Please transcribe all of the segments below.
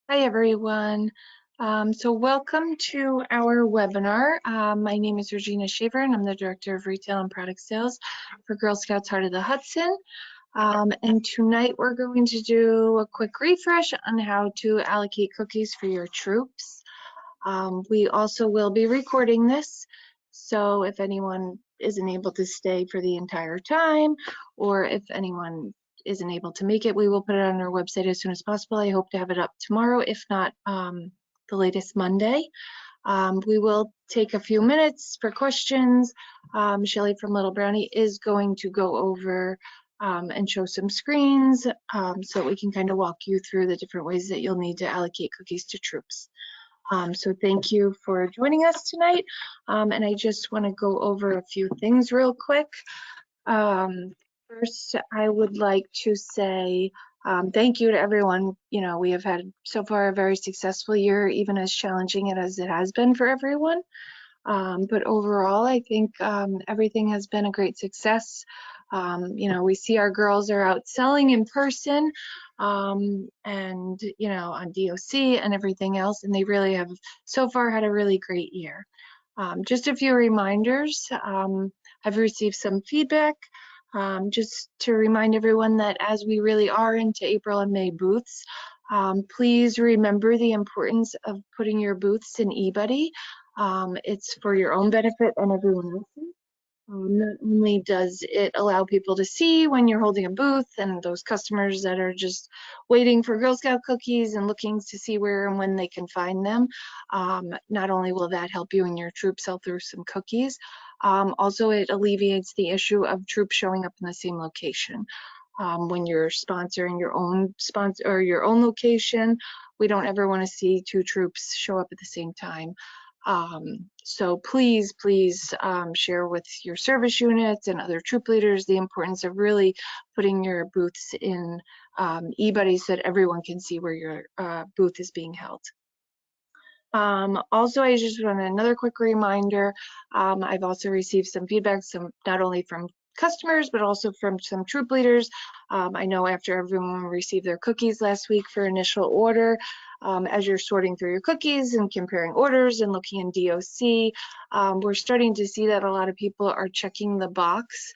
Hi, everyone. So welcome to our webinar. My name is Regina Shaver, and I'm the Director of Retail and Product Sales for Girl Scouts Heart of the Hudson. And tonight we're going to do a quick refresh on how to allocate cookies for your troops. We also will be recording this, so if anyone isn't able to stay for the entire time, or if anyone isn't able to make it, we will put it on our website as soon as possible. I hope to have it up tomorrow, if not the latest Monday. We will take a few minutes for questions. Shelly from Little Brownie is going to go over and show some screens so we can kind of walk you through the different ways that you'll need to allocate cookies to troops. So thank you for joining us tonight. And I just want to go over a few things real quick. First, I would like to say thank you to everyone. You know, we have had so far a very successful year, even as challenging as it has been for everyone. But overall, I think everything has been a great success. You know, we see our girls are out selling in person and, you know, on DOC and everything else, and they really have so far had a really great year. Just a few reminders. I've received some feedback. Just to remind everyone that as we really are into April and May booths, please remember the importance of putting your booths in eBuddy. It's for your own benefit and everyone else's. Not only does it allow people to see when you're holding a booth and those customers that are just waiting for Girl Scout cookies and looking to see where and when they can find them, not only will that help you and your troop sell through some cookies, also it alleviates the issue of troops showing up in the same location. When you're sponsoring your own sponsor or your own location, we don't ever want to see two troops show up at the same time. So please share with your service units and other troop leaders the importance of really putting your booths in eBuddy so that everyone can see where your booth is being held. Also, I just want another quick reminder. I've also received some feedback, not only from customers, but also from some troop leaders. I know after everyone received their cookies last week for initial order, as you're sorting through your cookies and comparing orders and looking in DOC, we're starting to see that a lot of people are checking the box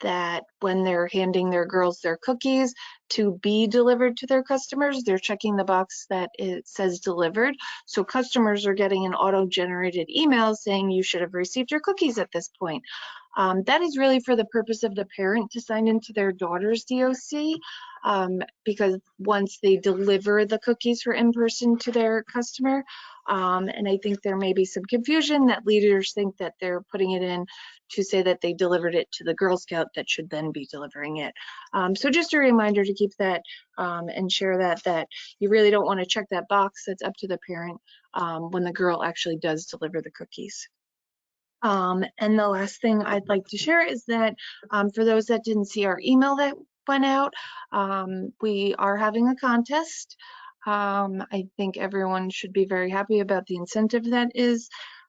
that when they're handing their girls their cookies to be delivered to their customers, they're checking the box that it says delivered. So customers are getting an auto-generated email saying you should have received your cookies at this point. That is really for the purpose of the parent to sign into their daughter's DOC, because once they deliver the cookies for in-person to their customer, and I think there may be some confusion that leaders think that they're putting it in to say that they delivered it to the Girl Scout that should then be delivering it. So just a reminder to keep that and share that you really don't want to check that box. That's up to the parent when the girl actually does deliver the cookies. And the last thing I'd like to share is that for those that didn't see our email that went out, we are having a contest. I think everyone should be very happy about the incentive that is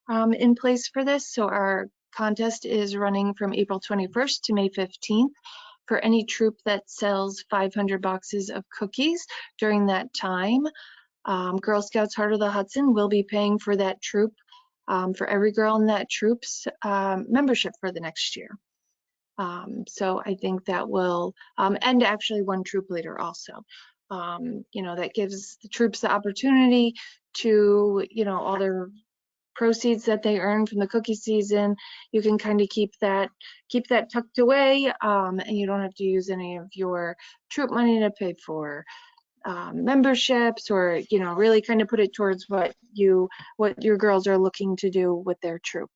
in place for this. So our contest is running from April 21st to May 15th. For any troop that sells 500 boxes of cookies during that time, Girl Scouts Heart of the Hudson will be paying for that troop, for every girl in that troop's membership for the next year. So I think that will, and actually one troop leader also. You know, that gives the troops the opportunity to, you know, all their proceeds that they earn from the cookie season, you can kind of keep that tucked away, and you don't have to use any of your troop money to pay for memberships, or, you know, really kind of put it towards what your girls are looking to do with their troop.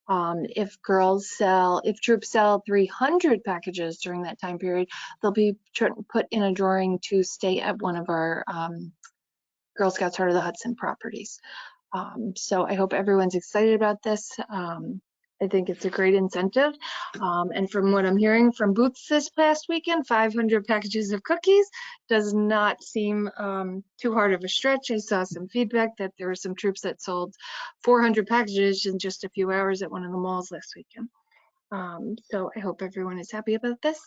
If troops sell 300 packages during that time period, they'll be put in a drawing to stay at one of our Girl Scouts Heart of the Hudson properties. So I hope everyone's excited about this. I think it's a great incentive. And from what I'm hearing from booths this past weekend, 500 packages of cookies does not seem too hard of a stretch. I saw some feedback that there were some troops that sold 400 packages in just a few hours at one of the malls last weekend. So I hope everyone is happy about this.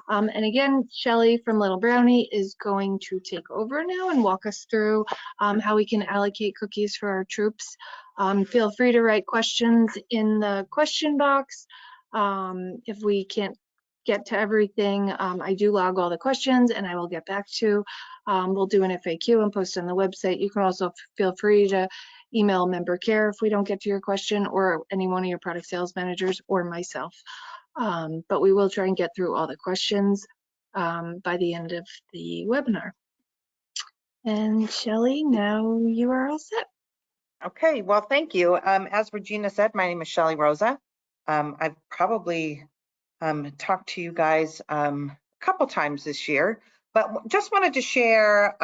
And again, Shelly from Little Brownie is going to take over now and walk us through how we can allocate cookies for our troops. Feel free to write questions in the question box. If we can't get to everything, I do log all the questions and I will get back to. We'll do an FAQ and post on the website. You can also feel free to email member care if we don't get to your question, or any one of your product sales managers or myself. But we will try and get through all the questions by the end of the webinar. And Shelly, now you are all set. Okay, well, thank you. As Regina said, my name is Shelly Rosa. I've probably talked to you guys a couple times this year, but just wanted to share,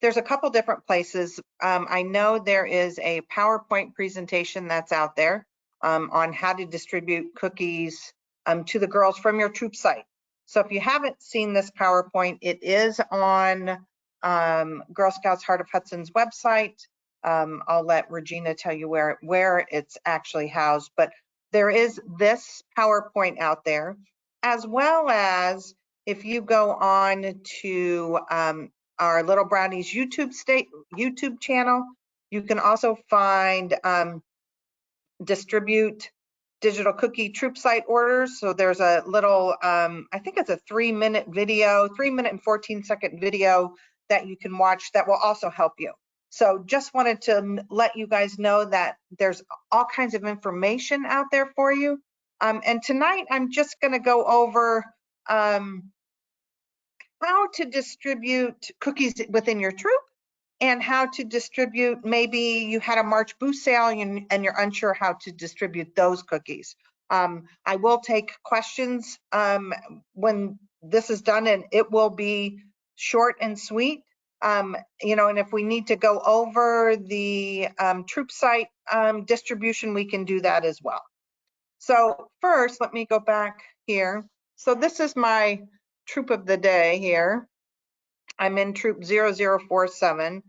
there's a couple different places. I know there is a PowerPoint presentation that's out there on how to distribute cookies to the girls from your troop site. So if you haven't seen this PowerPoint, it is on Girl Scouts Heart of Hudson's website. I'll let Regina tell you where it's actually housed, but there is this PowerPoint out there, as well as if you go on to our Little Brownies YouTube channel, you can also find distribute digital cookie troop site orders. So there's a little, I think it's a 3-minute video, 3-minute and 14-second video that you can watch that will also help you. So just wanted to let you guys know that there's all kinds of information out there for you. And tonight I'm just going to go over how to distribute cookies within your troop, and how to distribute, maybe you had a March booth sale and you're unsure how to distribute those cookies. I will take questions when this is done, and it will be short and sweet. You know, and if we need to go over the troop site distribution, we can do that as well. So first, let me go back here. So this is my troop of the day here. I'm in troop 0047.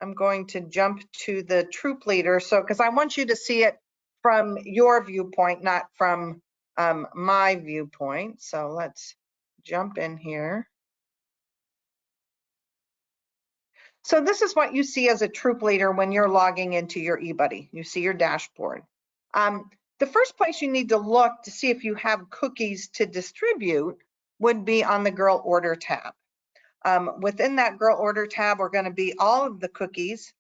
I'm going to jump to the troop leader. So, because I want you to see it from your viewpoint, not from my viewpoint. So let's jump in here. So this is what you see as a troop leader when you're logging into your eBuddy. You see your dashboard. The first place you need to look to see if you have cookies to distribute would be on the Girl Order tab. Within that Girl Order tab are going to be all of the cookies.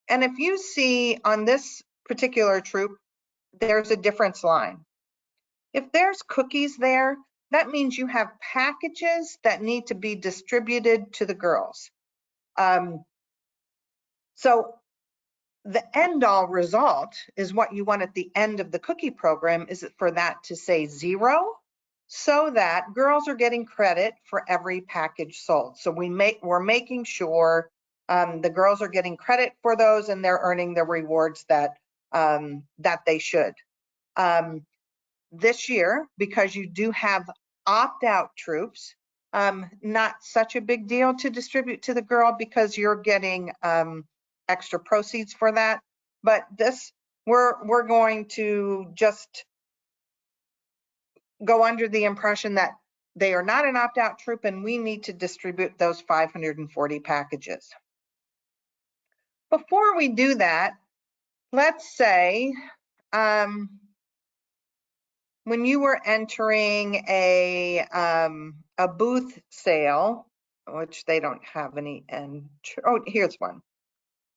And if you see on this particular troop, there's a difference line. If there's cookies there, that means you have packages that need to be distributed to the girls. So the end all result is what you want at the end of the cookie program is for that to say 0, so that girls are getting credit for every package sold. So we're making sure the girls are getting credit for those and they're earning the rewards that they should. This year, because you do have opt-out troops, not such a big deal to distribute to the girl because you're getting extra proceeds for that. But this, we're going to just go under the impression that they are not an opt-out troop and we need to distribute those 540 packages. Before we do that, let's say when you were entering a booth sale, which they don't have any, oh, here's one.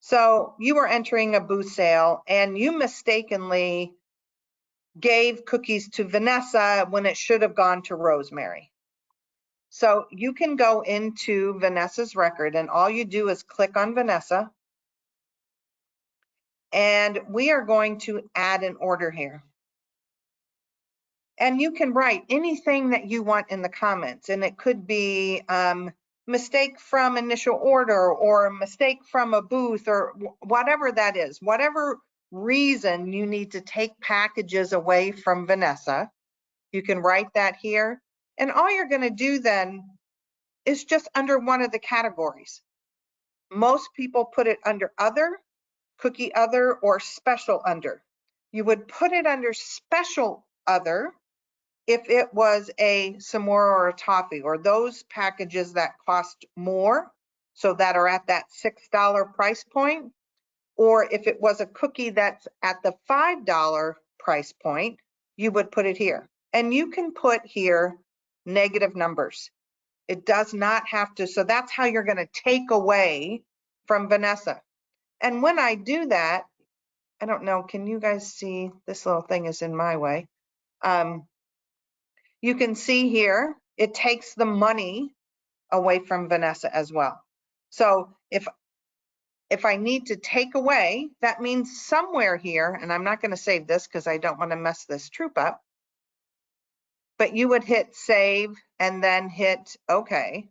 So you were entering a booth sale and you mistakenly gave cookies to Vanessa when it should have gone to Rosemary. So you can go into Vanessa's record and all you do is click on Vanessa. And we are going to add an order here. And you can write anything that you want in the comments, and it could be mistake from initial order or mistake from a booth or whatever that is, whatever reason you need to take packages away from Vanessa, you can write that here. And all you're going to do then is just under one of the categories. Most people put it under other, cookie other, or special under. You would put it under special other if it was a s'more or a toffee, or those packages that cost more, so that are at that $6 price point, or if it was a cookie that's at the $5 price point, you would put it here. And you can put here negative numbers. It does not have to, so that's how you're gonna take away from Vanessa. And when I do that, I don't know, can you guys see, this little thing is in my way. You can see here, it takes the money away from Vanessa as well. So if I need to take away, that means somewhere here, and I'm not going to save this because I don't want to mess this troop up, but you would hit save and then hit OK.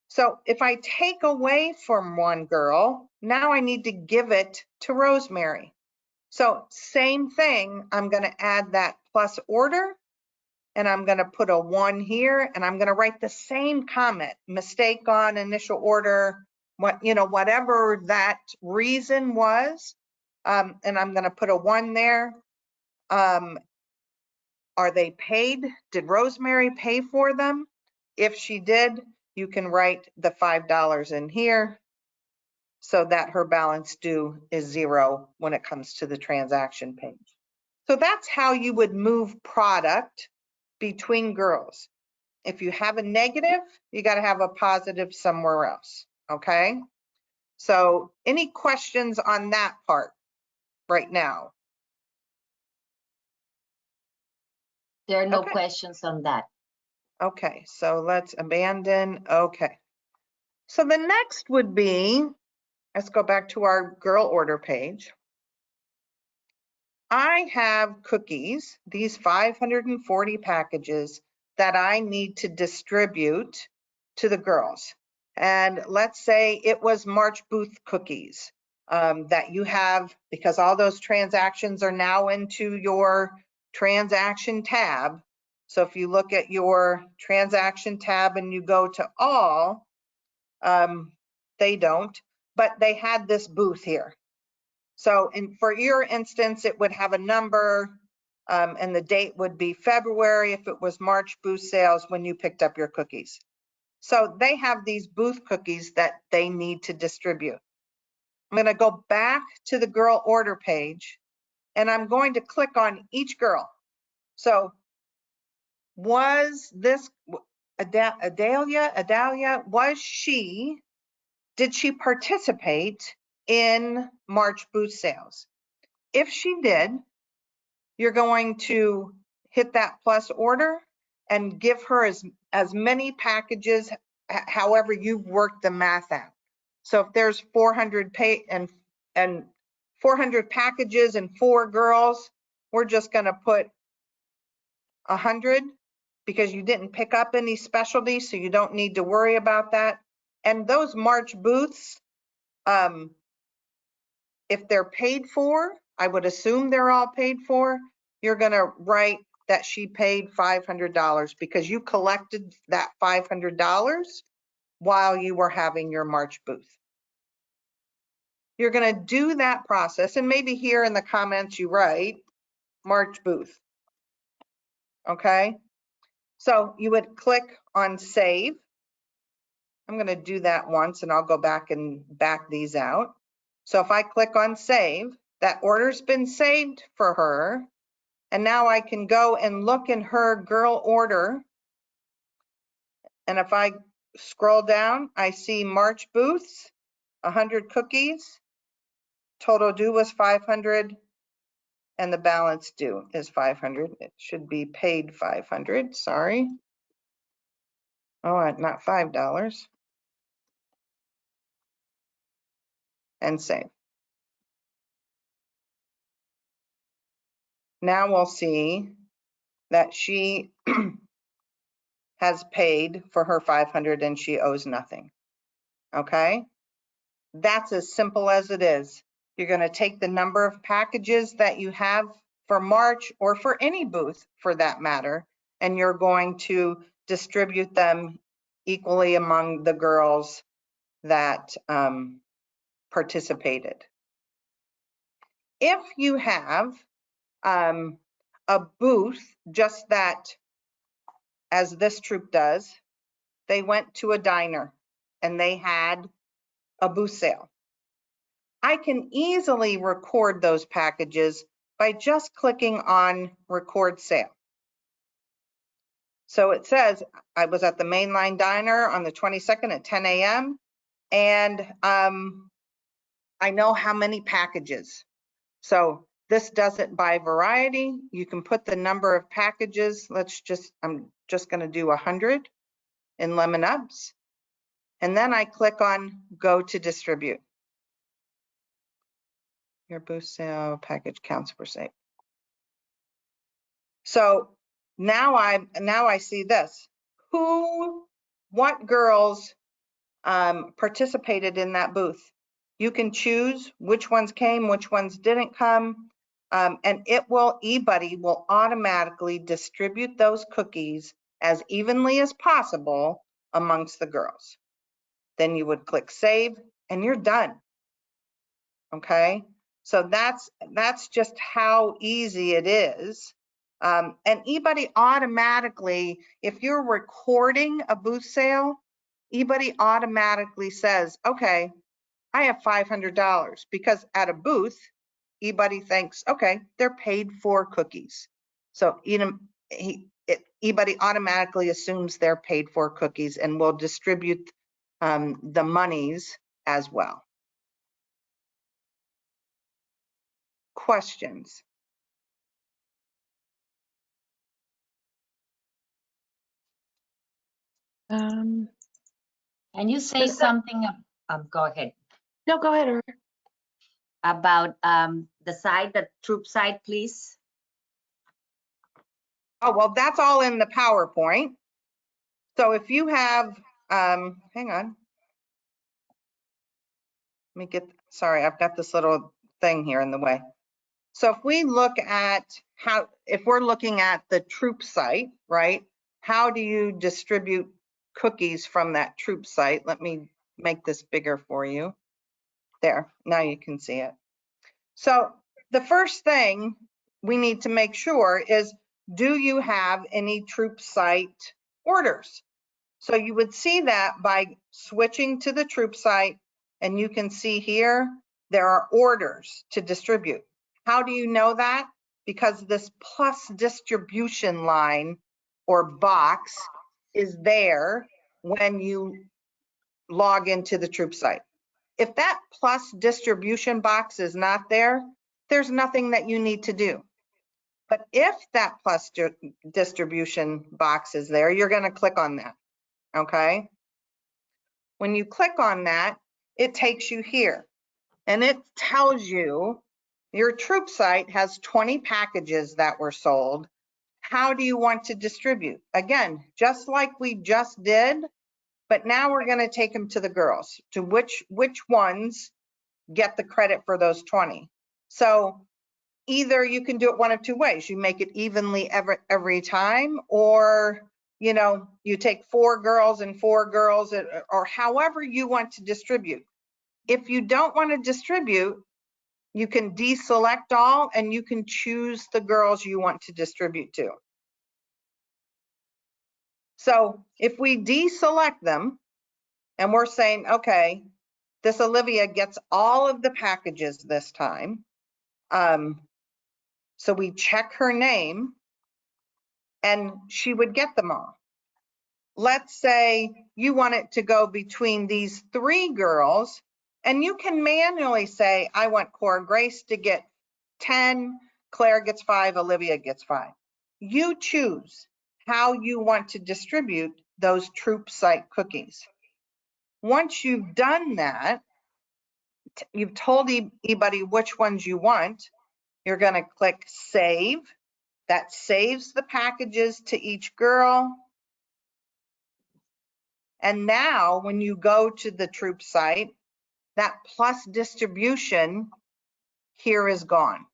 So if I take away from one girl, now I need to give it to Rosemary. So same thing, I'm going to add that plus order, and I'm going to put a 1 here, and I'm going to write the same comment, mistake on initial order, whatever that reason was, and I'm going to put a 1 there. Are they paid? Did Rosemary pay for them? If she did, you can write the $5 in here so that her balance due is 0 when it comes to the transaction page. So that's how you would move product between girls. If you have a negative, you got to have a positive somewhere else. Okay. So any questions on that part right now? There are no Okay. questions on that. Okay, so let's abandon. Okay. So the next would be, let's go back to our girl order page. I have cookies, these 540 packages that I need to distribute to the girls. And let's say it was March booth cookies that you have, because all those transactions are now into your transaction tab. So if you look at your transaction tab and you go to all, they don't, but they had this booth here. So for your instance, it would have a number and the date would be February if it was March booth sales when you picked up your cookies. So they have these booth cookies that they need to distribute. I'm going to go back to the girl order page and I'm going to click on each girl. So was this Adalia, did she participate in March booth sales? If she did, you're going to hit that plus order and give her as many packages, however you've worked the math out. So if there's 400 packages and 4 girls, we're just going to put 100 because you didn't pick up any specialty, so you don't need to worry about that. And those March booths, if they're paid for, I would assume they're all paid for, you're going to write that she paid $500 because you collected that $500 while you were having your March booth. You're going to do that process, and maybe here in the comments you write March booth. Okay, so you would click on save. I'm going to do that once and I'll go back and back these out. So if I click on save, that order's been saved for her. And now I can go and look in her girl order. And if I scroll down, I see March booths, 100 cookies. Total due was 500 and the balance due is 500. It should be paid 500, sorry. Oh, not $5. And save. Now we'll see that she has paid for her 500 and she owes nothing. Okay, that's as simple as it is. You're going to take the number of packages that you have for March or for any booth for that matter, and you're going to distribute them equally among the girls that participated. If you have a booth just that as this troop does. They went to a diner and they had a booth sale. I can easily record those packages by just clicking on record sale. So it says I was at the Mainline Diner on the 22nd at 10 a.m. and I know how many packages. So this does it by variety. You can put the number of packages. I'm just going to do 100 in lemon ups. And then I click on go to distribute. Your booth sale package counts for sale. So now I see this. What girls participated in that booth? You can choose which ones came, which ones didn't come, and eBuddy will automatically distribute those cookies as evenly as possible amongst the girls. Then you would click save and you're done. Okay, so that's just how easy it is. And eBuddy automatically, if you're recording a booth sale, eBuddy automatically says, okay, I have $500 because at a booth, eBuddy thinks, okay, they're paid for cookies. So eBuddy automatically assumes they're paid for cookies and will distribute the monies as well. Questions? Can you say Is that- something, go ahead, No, go ahead, Aurora. about the side, the troop side, please? Oh, well, that's all in the PowerPoint. So if you have, hang on. Let me get, sorry, I've got this little thing here in the way. So if we look at if we're looking at the troop site, right? How do you distribute cookies from that troop site? Let me make this bigger for you. There, now you can see it. So the first thing we need to make sure is, do you have any troop site orders? So you would see that by switching to the troop site, and you can see here, there are orders to distribute. How do you know that? Because this plus distribution line or box is there when you log into the troop site. If that plus distribution box is not there, there's nothing that you need to do. But if that plus distribution box is there, you're going to click on that. Okay. When you click on that, it takes you here and it tells you your troop site has 20 packages that were sold. How do you want to distribute? Again, just like we just did, but now we're going to take them to the girls, to which ones get the credit for those 20. So either you can do it one of two ways. You make it evenly every time, or you take 4 girls and 4 girls, or however you want to distribute. If you don't want to distribute, you can deselect all and you can choose the girls you want to distribute to. So if we deselect them and we're saying, okay, this Olivia gets all of the packages this time. So we check her name and she would get them all. Let's say you want it to go between these 3 girls, and you can manually say, I want Cora Grace to get 10, Claire gets 5, Olivia gets 5. You choose how you want to distribute those troop site cookies. Once you've done that, you've told eBuddy which ones you want, you're going to click save. That saves the packages to each girl. And now when you go to the troop site, that plus distribution here is gone.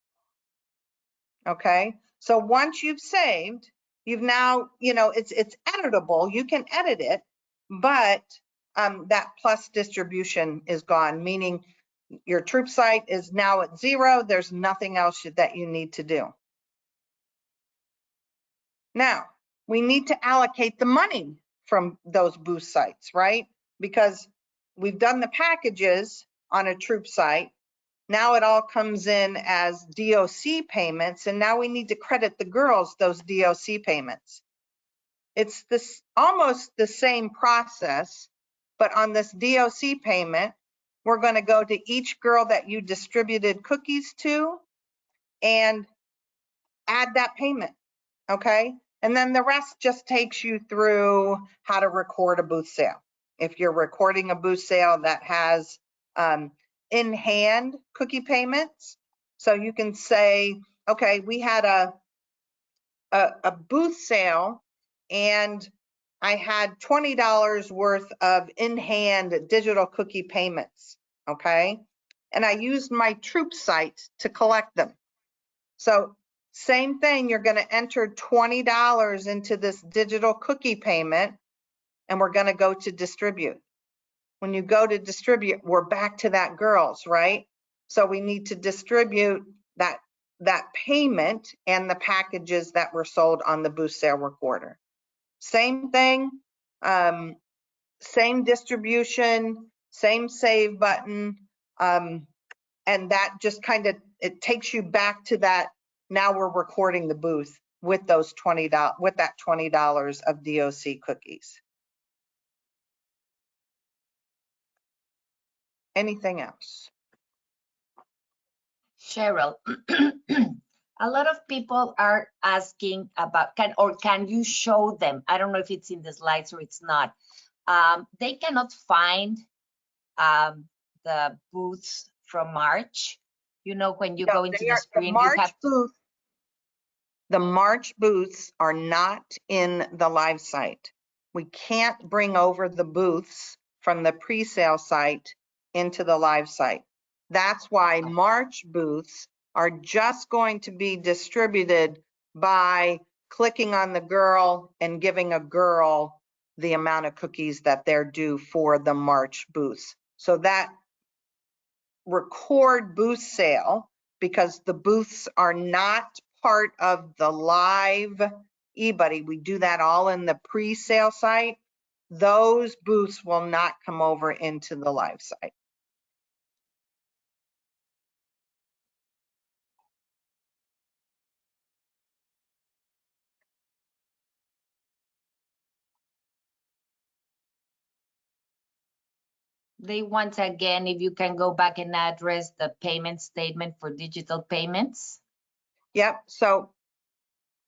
Okay, so once you've saved, you've now, it's editable, you can edit it, but that plus distribution is gone, meaning your troop site is now at 0. There's nothing else that you need to do. Now, we need to allocate the money from those booth sites, right? Because we've done the packages on a troop site. Now it all comes in as DOC payments, and now we need to credit the girls those DOC payments. It's this almost the same process, but on this DOC payment, we're going to go to each girl that you distributed cookies to and add that payment, okay? And then the rest just takes you through how to record a booth sale. If you're recording a booth sale that has in-hand cookie payments, so you can say, okay, we had a booth sale and I had $20 worth of in-hand digital cookie payments, okay? And I used my troop site to collect them. So same thing, you're going to enter $20 into this digital cookie payment, and we're going to go to distribute. When you go to distribute, we're back to that girls, right? So we need to distribute that payment and the packages that were sold on the booth sale recorder. Same thing, same distribution, same save button, and that just kind of, it takes you back to that. Now we're recording the booth with those $20, with that $20 of DOC cookies. Anything else? Cheryl, a lot of people are asking about, can you show them? I don't know if it's in the slides or it's not. They cannot find the booths from March. You know, when you go into the screen, you have to. The March booths are not in the live site. We can't bring over the booths from the pre-sale site into the live site. That's why March booths are just going to be distributed by clicking on the girl and giving a girl the amount of cookies that they're due for the March booths. So that record booth sale, because the booths are not part of the live eBuddy, we do that all in the pre-sale site. Those booths will not come over into the live site. They once again, if you can go back and address the payment statement for digital payments. Yep, so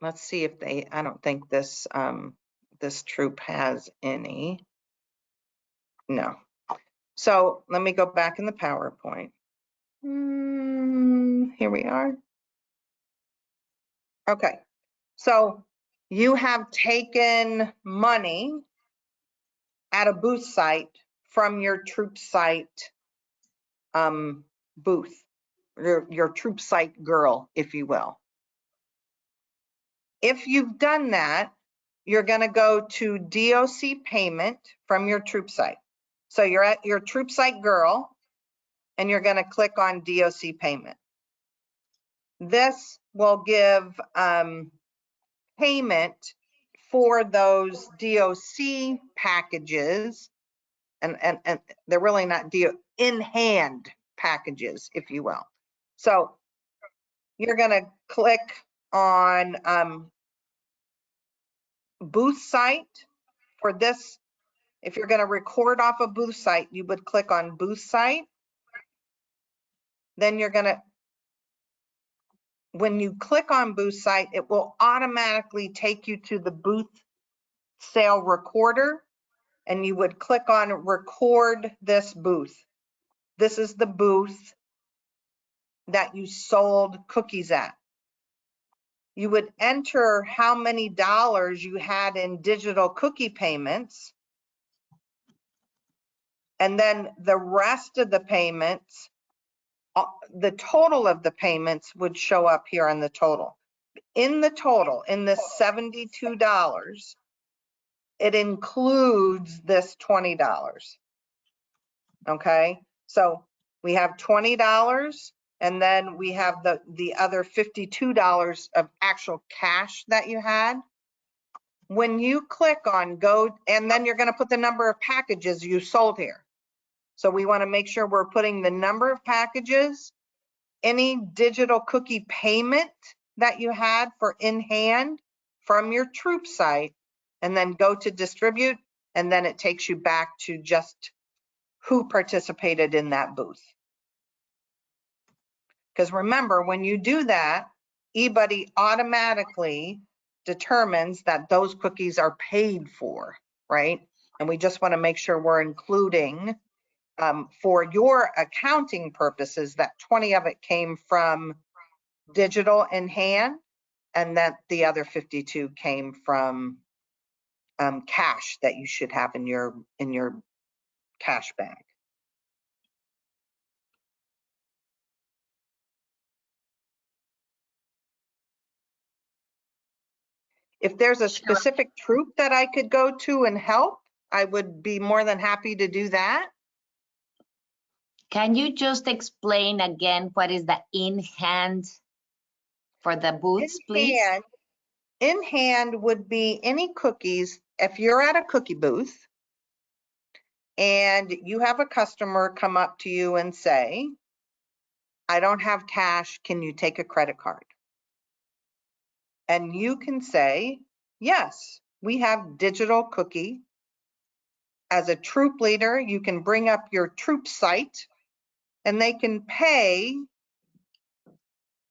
let's see if they, I don't think this, this troop has any. No. So let me go back in the PowerPoint. Here we are. Okay, so you have taken money at a booth site from your troop site booth, your troop site girl, if you will. If you've done that, you're going to go to DOC payment from your troop site. So you're at your troop site girl and you're going to click on DOC payment. This will give payment for those DOC packages, and they're really not in-hand packages, if you will. So you're going to click on booth site for this. If you're going to record off a booth site, you would click on booth site. Then you're going to, when you click on booth site, it will automatically take you to the booth sale recorder, and you would click on record this booth. This is the booth that you sold cookies at. You would enter how many dollars you had in digital cookie payments, and then the rest of the payments, the total of the payments would show up here on the total. In the total, in this $72, it includes this $20. Okay, so we have $20, and then we have the other $52 of actual cash that you had. when you click on go, and then you're going to put the number of packages you sold here. So we want to make sure we're putting the number of packages, any digital cookie payment that you had for in hand from your Troop site, and then go to distribute, and then it takes you back to just who participated in that booth. Because remember, when you do that, eBuddy automatically determines that those cookies are paid for, right? And we just want to make sure we're including for your accounting purposes that 20 of it came from digital in hand, and that the other 52 came from cash that you should have in your cash bag. If there's a specific troop that I could go to and help, I would be more than happy to do that. Can you just explain again what is the in hand for the booths, please? In hand would be any cookies. If you're at a cookie booth and you have a customer come up to you and say, I don't have cash, can you take a credit card? And you can say, yes, we have digital cookie. As a troop leader, you can bring up your troop site and they can pay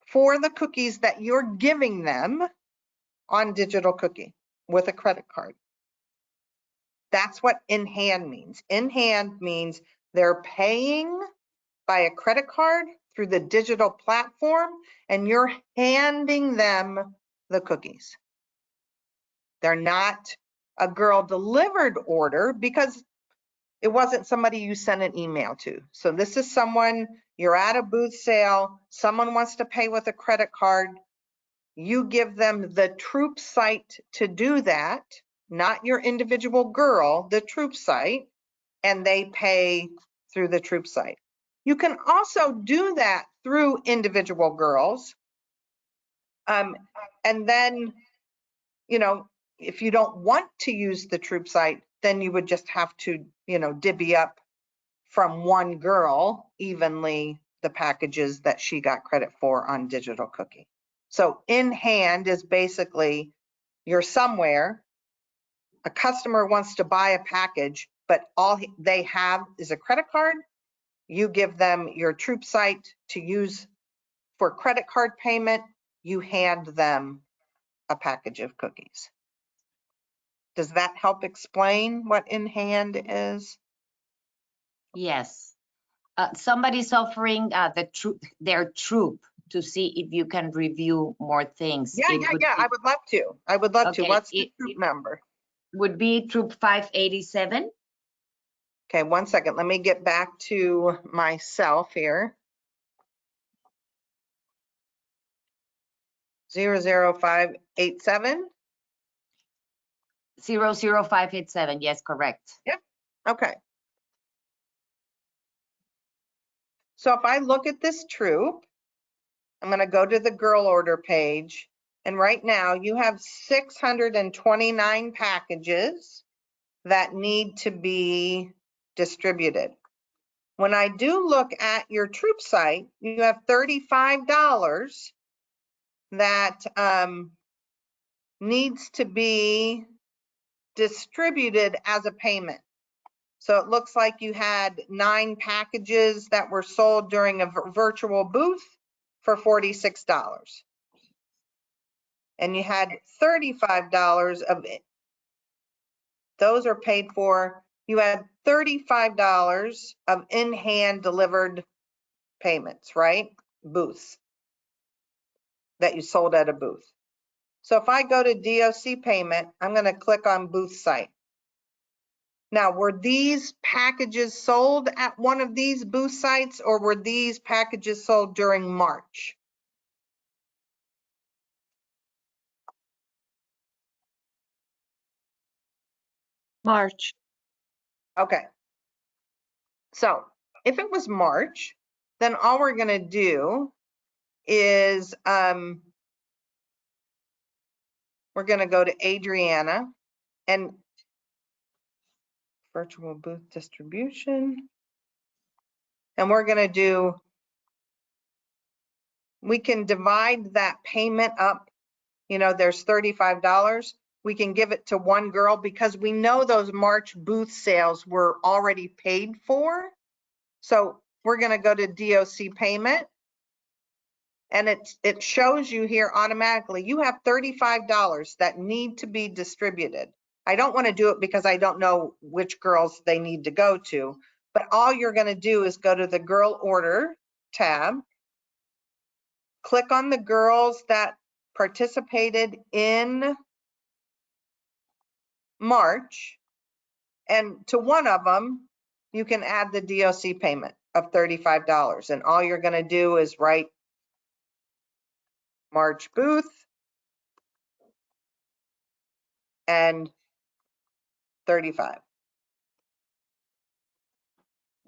for the cookies that you're giving them on digital cookie with a credit card. That's what in hand means. In hand means they're paying by a credit card through the digital platform and you're handing them the cookies. They're not a girl delivered order because it wasn't somebody you sent an email to. So this is someone, you're at a booth sale, someone wants to pay with a credit card, you give them the troop site to do that, not your individual girl, the troop site, and they pay through the troop site. You can also do that through individual girls. And then, you know, if you don't want to use the troop site, then you would just have to, you know, divvy up from one girl evenly the packages that she got credit for on digital cookie. So in hand is basically you're somewhere, a customer wants to buy a package, but all they have is a credit card. You give them your troop site to use for credit card payment. You hand them a package of cookies. Does that help explain what in hand is? Yes. Somebody's offering their troop to see if you can review more things. Yeah. I would love to. I would love to. What's the troop number? Would be troop 587. Okay, 1 second. Let me get back to myself here. 00587. 00587. Yes, correct. Yep. Okay. So if I look at this troop, I'm going to go to the girl order page. And right now you have 629 packages that need to be distributed. When I do look at your troop site, you have $35 that needs to be distributed as a payment. So it looks like you had 9 packages that were sold during a virtual booth for $46. And you had $35 of it. Those are paid for. You had $35 of in-hand delivered payments, right? Booths that you sold at a booth. So if I go to DOC payment, I'm going to click on booth site. Now, were these packages sold at one of these booth sites or were these packages sold during March? March. Okay. So if it was March, then all we're going to do is we're going to go to Adriana and virtual booth distribution. And we're going to do, we can divide that payment up. You know, there's $35. We can give it to one girl because we know those March booth sales were already paid for. So we're going to go to DOC payment. And it shows you here automatically, you have $35 that need to be distributed. I don't want to do it because I don't know which girls they need to go to, but all you're going to do is go to the girl order tab, click on the girls that participated in March, and to one of them, you can add the DOC payment of $35. And all you're going to do is write March booth and 35.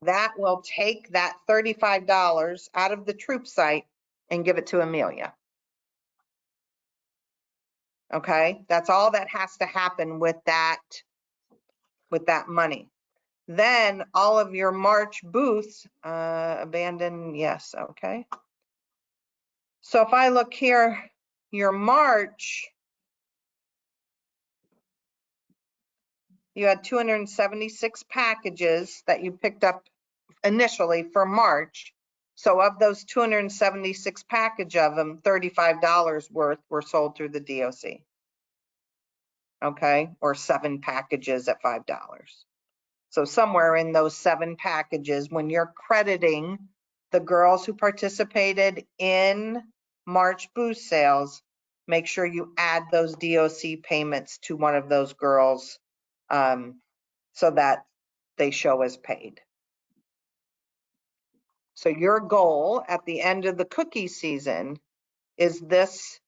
That will take that $35 out of the troop site and give it to Amelia. Okay, that's all that has to happen with that money. Then all of your March booths, abandon, yes, okay. So if I look here, your March, you had 276 packages that you picked up initially for March. So of those 276 package of them, $35 worth were sold through the DOC. Okay, or 7 packages at $5. So somewhere in those 7 packages, when you're crediting the girls who participated in March booth sales, make sure you add those DOC payments to one of those girls so that they show as paid. So your goal at the end of the cookie season is this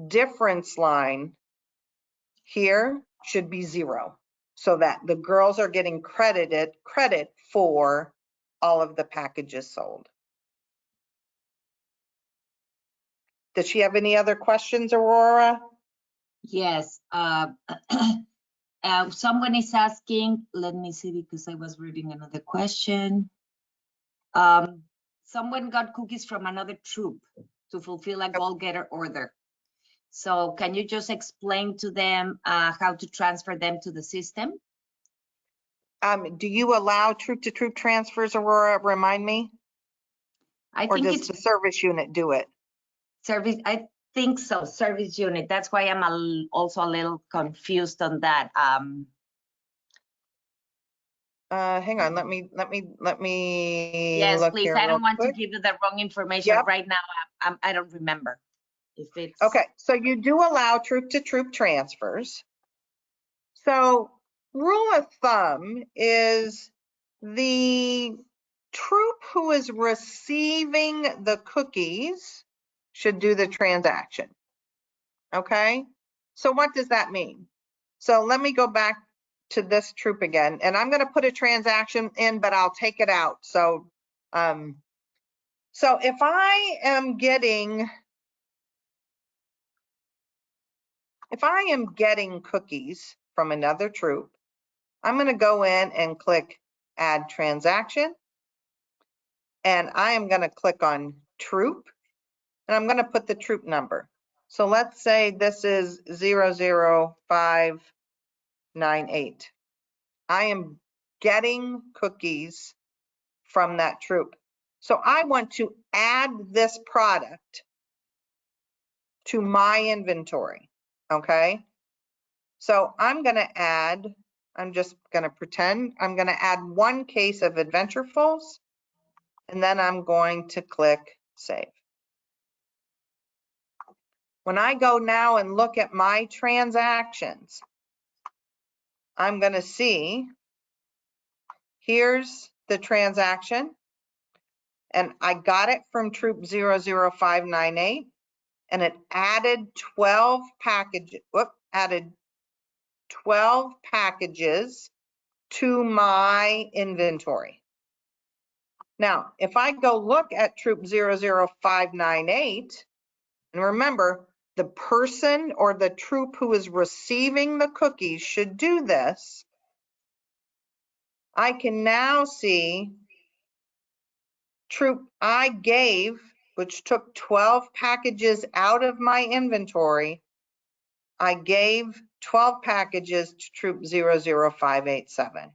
difference line here should be 0, so that the girls are getting credit for all of the packages sold. Does she have any other questions, Aurora? Yes. Someone is asking, let me see, because I was reading another question. Someone got cookies from another troop to fulfill a goal-getter order. So can you just explain to them how to transfer them to the system? Do you allow troop-to-troop transfers, Aurora? Remind me. Or does the service unit do it? Service, I think so. Service unit. That's why I'm also a little confused on that. Hang on. Let me Yes, look please. here. I don't want quick. to give you the wrong information. Yep. Right now. I don't remember if it's Okay. So you do allow troop-to-troop transfers. So rule of thumb is the troop who is receiving the cookies should do the transaction. Okay, so what does that mean? So let me go back to this troop again, and I'm going to put a transaction in, but I'll take it out. So, so if I am getting cookies from another troop, I'm going to go in and click add transaction. And I am going to click on troop, and I'm going to put the troop number. So let's say this is 00598. I am getting cookies from that troop. So I want to add this product to my inventory, okay? So I'm going to add, I'm just going to pretend, I'm going to add 1 case of Adventurefuls, and then I'm going to click save. When I go now and look at my transactions, I'm going to see here's the transaction, and I got it from troop 00598, and it added 12 packages, added 12 packages to my inventory. Now, if I go look at troop 00598, and remember, the person or the troop who is receiving the cookies should do this, I can now see troop I gave, which took 12 packages out of my inventory. I gave 12 packages to troop 00587.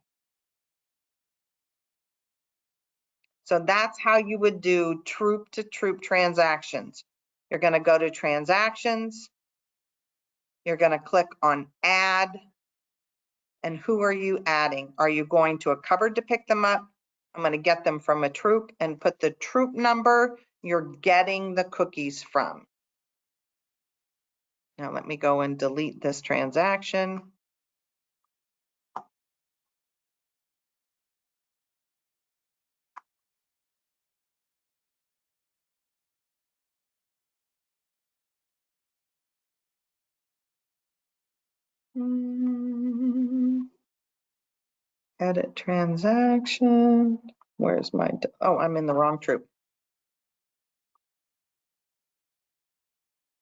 So that's how you would do troop to troop transactions. You're going to go to transactions. You're going to click on add. And who are you adding? Are you going to a cupboard to pick them up? I'm going to get them from a troop and put the troop number you're getting the cookies from. Now let me go and delete this transaction. Edit transaction. Where's my, oh, I'm in the wrong troop.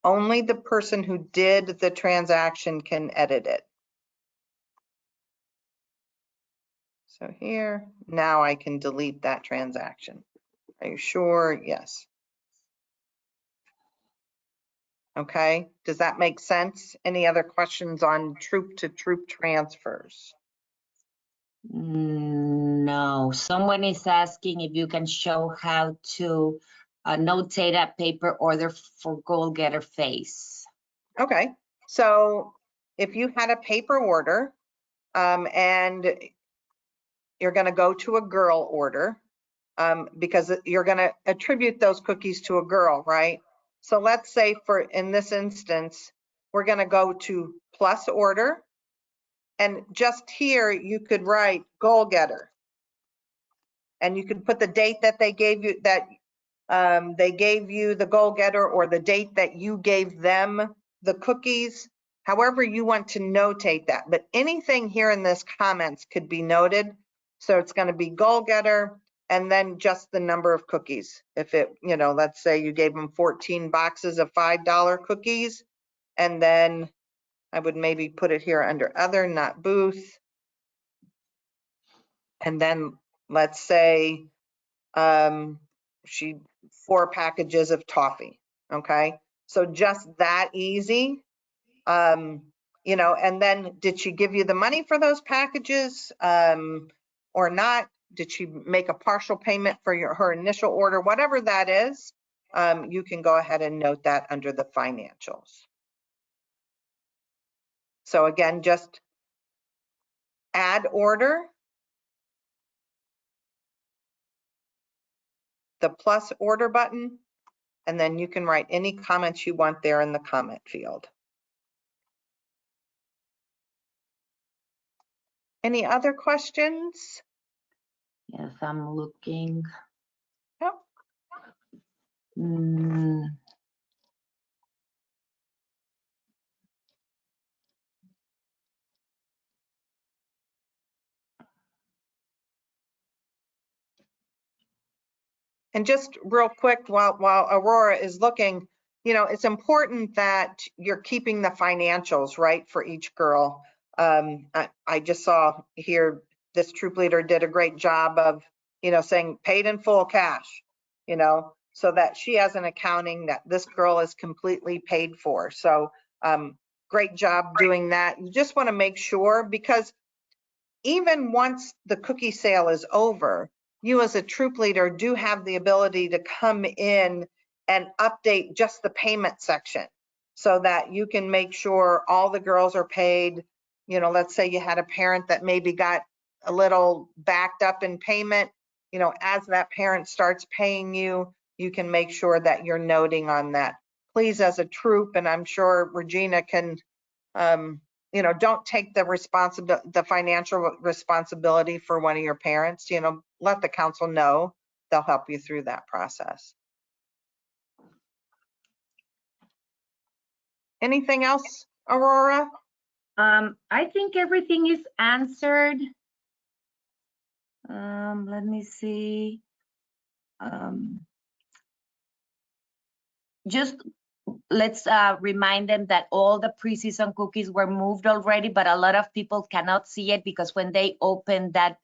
Only the person who did the transaction can edit it. So here, now I can delete that transaction. Are you sure? Yes. Okay, does that make sense? Any other questions on troop to troop transfers? No, someone is asking if you can show how to notate a paper order for goal getter face. Okay, so if you had a paper order and you're going to go to a girl order because you're going to attribute those cookies to a girl, right? So let's say for in this instance, we're going to go to plus order, and just here you could write goal getter, and you could put the date that they gave you, that they gave you the goal getter, or the date that you gave them the cookies, however you want to notate that. But anything here in this comments could be noted. So it's going to be goal getter and then just the number of cookies. If it, you know, let's say you gave them 14 boxes of $5 cookies, and then I would maybe put it here under other, not booth. And then let's say she 4 packages of toffee. Okay, so just that easy. You know, and then did she give you the money for those packages or not? Did she make a partial payment for her initial order? Whatever that is, you can go ahead and note that under the financials. So again, just add order, the plus order button, and then you can write any comments you want there in the comment field. Any other questions? Yes, I'm looking. Yep. And just real quick, while Aurora is looking, you know, it's important that you're keeping the financials right for each girl. I just saw here this troop leader did a great job of, you know, saying paid in full cash, you know, so that she has an accounting that this girl is completely paid for. So great job doing that. You just want to make sure, because even once the cookie sale is over, you as a troop leader do have the ability to come in and update just the payment section so that you can make sure all the girls are paid. You know, let's say you had a parent that maybe got a little backed up in payment. You know, as that parent starts paying you, you can make sure that you're noting on that. Please, as a troop, and I'm sure Regina can you know, don't take the financial responsibility for one of your parents. You know, let the council know. They'll help you through that process. Anything else, Aurora? I think everything is answered. Let me see. Just let's remind them that all the pre-season cookies were moved already, but a lot of people cannot see it because when they open that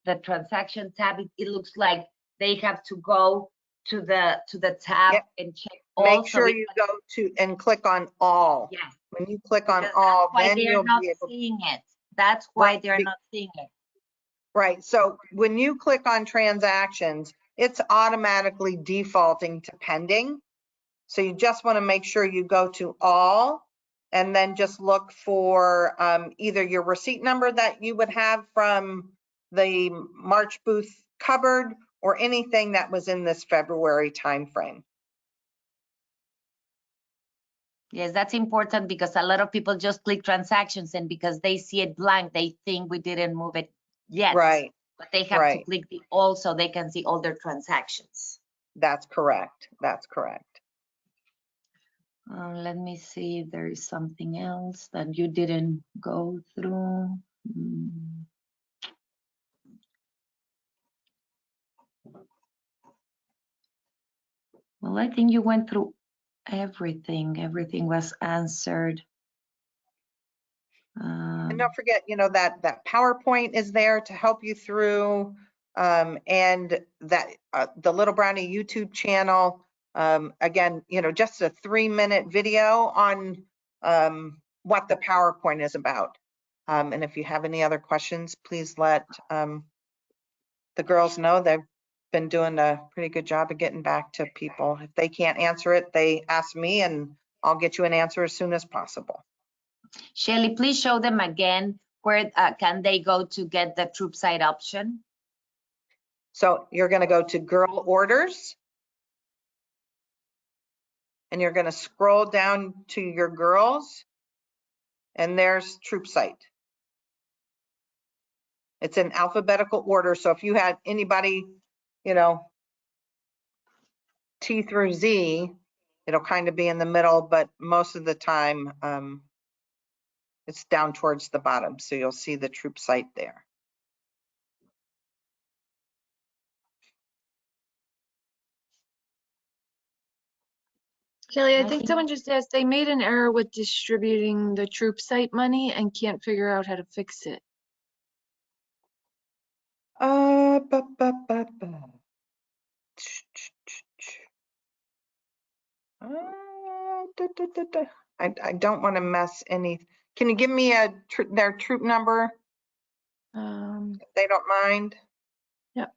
the transaction tab, it looks like they have to go to the tab Yep. and check Make all. sure you go to and click on all. Yes. When you click on Because all, that's why then they're you'll not be able. seeing it. That's why Right, they're not seeing it. Right. So when you click on transactions, it's automatically defaulting to pending. So you just want to make sure you go to all and then just look for either your receipt number that you would have from the March booth cupboard or anything that was in this February timeframe. Yes, that's important because a lot of people just click transactions, and because they see it blank, they think we didn't move it yet. Right. But they have to Right. click the all so they can see all their transactions. That's correct. That's correct. Let me see if there is something else that you didn't go through. Well, I think you went through everything. Everything was answered. And don't forget, that PowerPoint is there to help you through, and that the Little Brownie YouTube channel. Again, just a 3-minute video on what the PowerPoint is about. And if you have any other questions, please let the girls know. They've been doing a pretty good job of getting back to people. If they can't answer it, they ask me and I'll get you an answer as soon as possible. Shelly, please show them again where can they go to get the troop site option. So you're going to go to girl orders and you're going to scroll down to your girls and there's troop site. It's in alphabetical order. So if you had anybody, T through Z, it'll kind of be in the middle, but most of the time it's down towards the bottom. So you'll see the troop site there. Kelly, I think someone just asked, they made an error with distributing the troop site money and can't figure out how to fix it. I don't want to mess any. Can you give me their troop number? If they don't mind. Yep.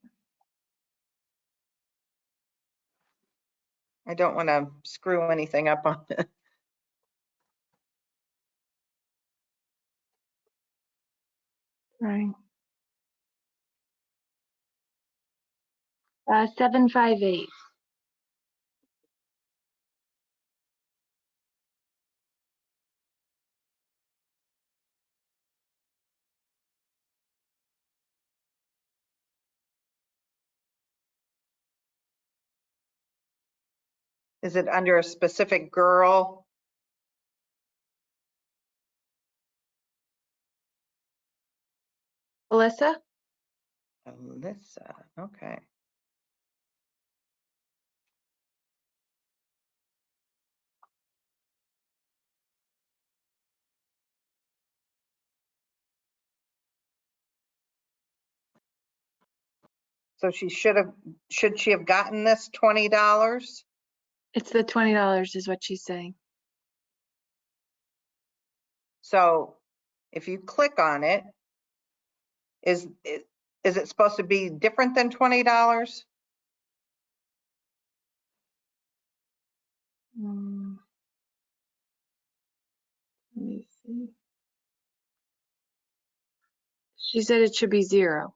I don't want to screw anything up on it. Right. 758. Is it under a specific girl? Alyssa? Alyssa, okay. So should she have gotten this $20? It's the $20 is what she's saying. So if you click on it, is it supposed to be different than $20? Let me see. She said it should be 0.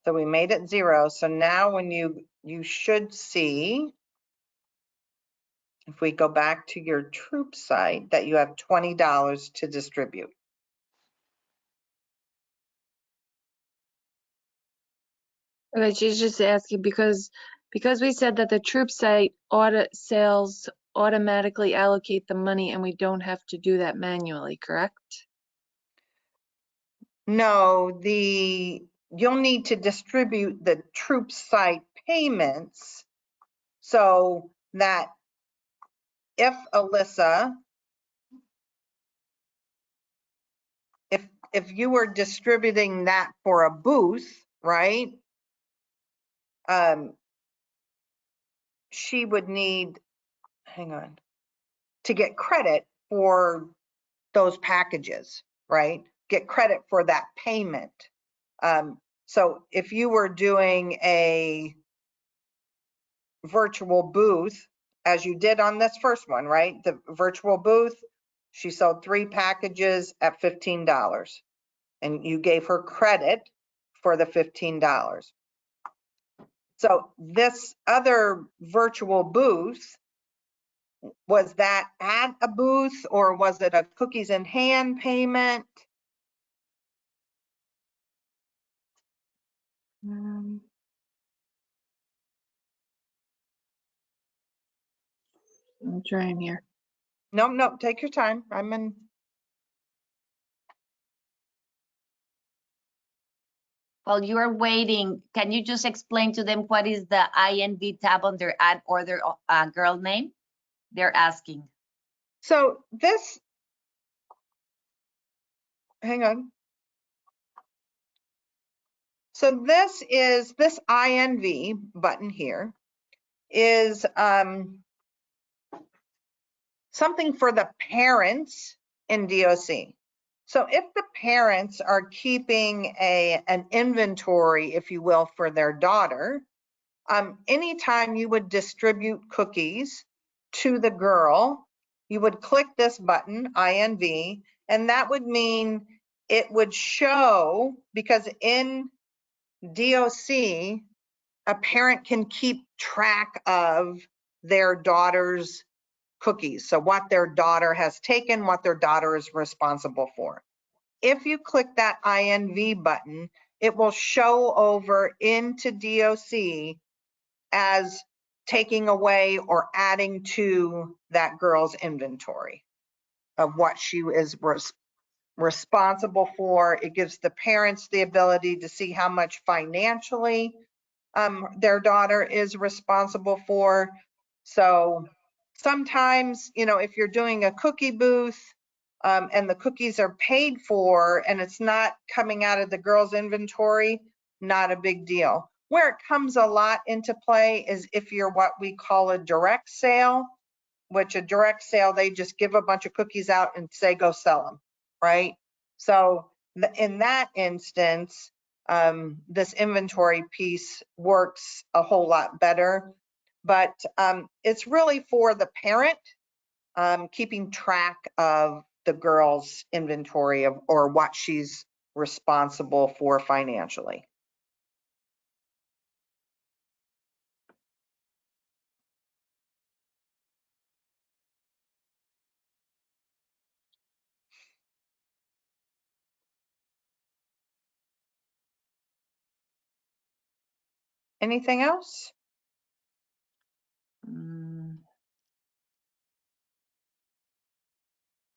So we made it 0. So now when you should see, if we go back to your troop site, that you have $20 to distribute. Okay, she's just asking because we said that the troop site audit sales automatically allocate the money and we don't have to do that manually, correct? No, you'll need to distribute the troop site payments so that if Alyssa, if you were distributing that for a booth, right? She would need, hang on, to get credit for those packages, right? Get credit for that payment. So if you were doing a virtual booth, as you did on this first one, right? The virtual booth, she sold 3 packages at $15 and you gave her credit for the $15. So this other virtual booth, was that at a booth or was it a cookies in hand payment? I'm trying here. No, take your time. I'm in. While you are waiting, can you just explain to them what is the INV tab on their ad or their girl name? They're asking. So this, hang on. So this INV button here is something for the parents in DOC. So if the parents are keeping an inventory, if you will, for their daughter, anytime you would distribute cookies to the girl, you would click this button, INV, and that would mean it would show, because in DOC, a parent can keep track of their daughter's cookies. So what their daughter has taken, what their daughter is responsible for. If you click that INV button, it will show over into DOC as taking away or adding to that girl's inventory of what she is responsible for. It gives the parents the ability to see how much financially their daughter is responsible for. So sometimes, if you're doing a cookie booth and the cookies are paid for and it's not coming out of the girl's inventory, not a big deal. Where it comes a lot into play is if you're what we call a direct sale, which a direct sale, they just give a bunch of cookies out and say, go sell them, right? So in that instance, this inventory piece works a whole lot better, but it's really for the parent keeping track of the girl's inventory of or what she's responsible for financially. Anything else?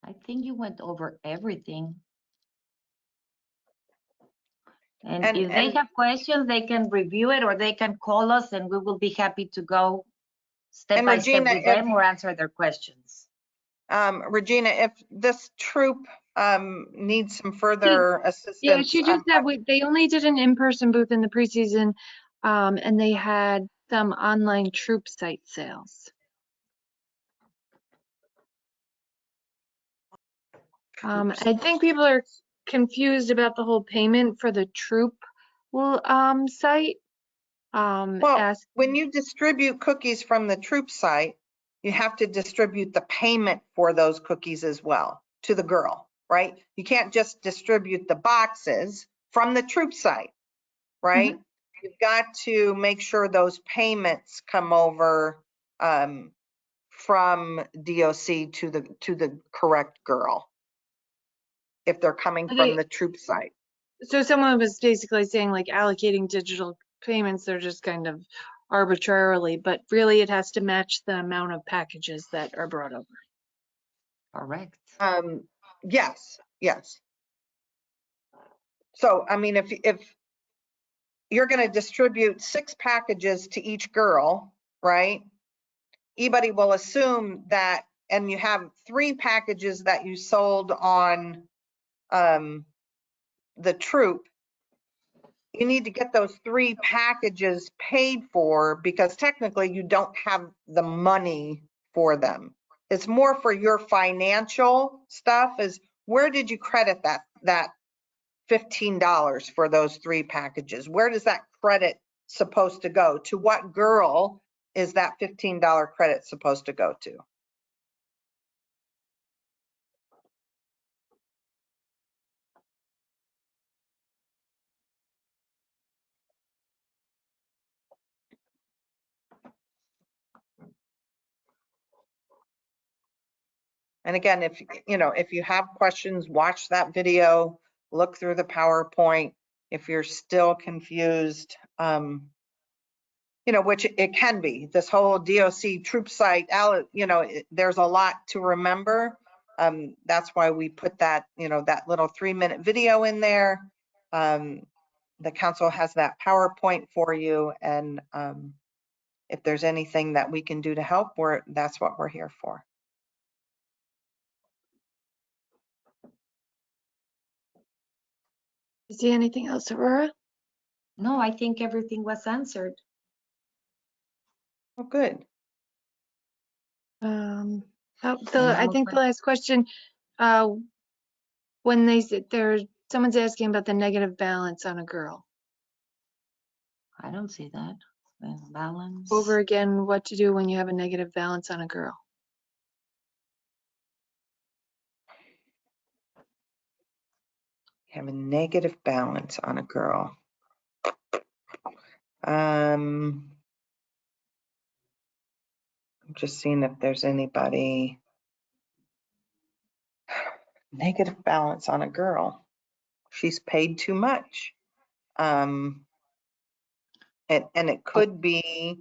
I think you went over everything. And if they have questions, they can review it or they can call us and we will be happy to go step by step with them or answer their questions. Regina, if this troop needs some further assistance. Yeah, she just said they only did an in-person booth in the preseason and they had some online troop site sales. I think people are confused about the whole payment for the troop site. Well, when you distribute cookies from the troop site, you have to distribute the payment for those cookies as well to the girl, right? You can't just distribute the boxes from the troop site, right? You've got to make sure those payments come over from DOC to the correct girl if they're coming from the troop site. So someone was basically saying like allocating digital payments, they're just kind of arbitrarily, but really it has to match the amount of packages that are brought over. Correct. Yes, yes. So, I mean, if you're going to distribute 6 packages to each girl, right? Everybody will assume that, and you have 3 packages that you sold on the troop, you need to get those 3 packages paid for, because technically you don't have the money for them. It's more for your financial stuff, is where did you credit that $15 for those 3 packages? Where does that credit supposed to go? To what girl is that $15 credit supposed to go to? And again, if you have questions, watch that video, look through the PowerPoint. If you're still confused, which it can be, this whole DOC troop site, there's a lot to remember. That's why we put that, that little 3-minute video in there. The council has that PowerPoint for you. And if there's anything that we can do to help, that's what we're here for. You see anything else, Aurora? No, I think everything was answered. Oh, good. I think the last question, when they said someone's asking about the negative balance on a girl. I don't see that. Balance. Over again, what to do when you have a negative balance on a girl. Have a negative balance on a girl. I'm just seeing if there's anybody. Negative balance on a girl. She's paid too much. And it could be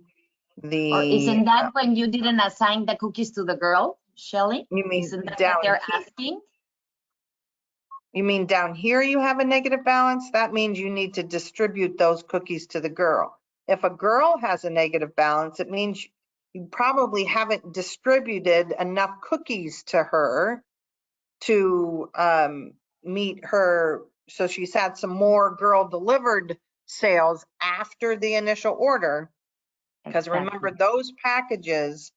the. Or isn't that when you didn't assign the cookies to the girl, Shelly? You mean isn't that down what they're here? asking? You mean down here you have a negative balance? That means you need to distribute those cookies to the girl. If a girl has a negative balance, it means you probably haven't distributed enough cookies to her to meet her. So she's had some more girl delivered sales after the initial order. Because remember, those packages,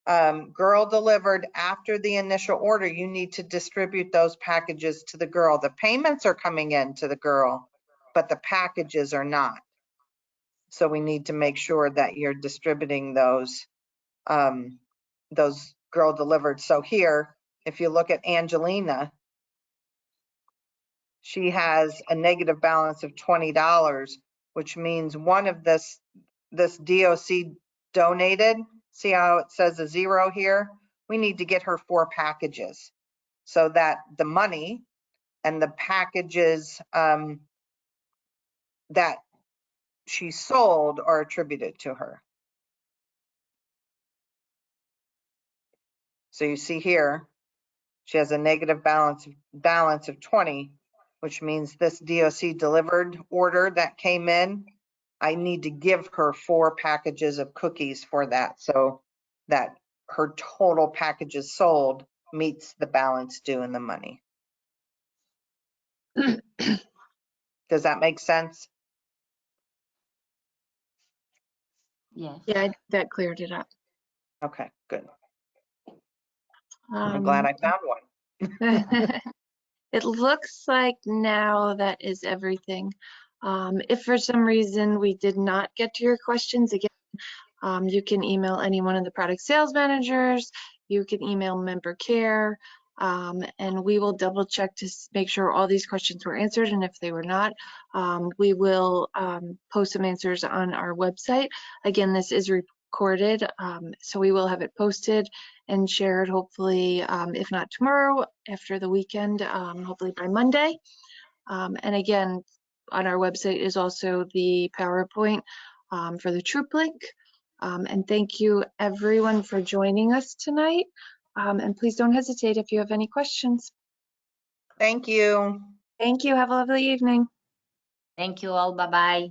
girl delivered after the initial order, you need to distribute those packages to the girl. The payments are coming in to the girl, but the packages are not. So we need to make sure that you're distributing those girl delivered. So here, if you look at Angelina, she has a negative balance of $20, which means one of this DOC donated. See how it says a 0 here? We need to get her 4 packages so that the money and the packages that she sold are attributed to her. So you see here, she has a negative balance of 20, which means this DOC delivered order that came in, I need to give her 4 packages of cookies for that, so that her total packages sold meets the balance due in the money. Does that make sense? Yes. Yeah, that cleared it up. Okay, good. I'm glad I found one. It looks like now that is everything. If for some reason we did not get to your questions, again, you can email any one of the product sales managers, you can email member care, and we will double check to make sure all these questions were answered. And if they were not, we will post some answers on our website. Again, this is recorded, so we will have it posted and shared hopefully, if not tomorrow, after the weekend, hopefully by Monday. And again, on our website is also the PowerPoint for the Troop Link. And thank you everyone for joining us tonight. And please don't hesitate if you have any questions. Thank you. Thank you. Have a lovely evening. Thank you all. Bye-bye.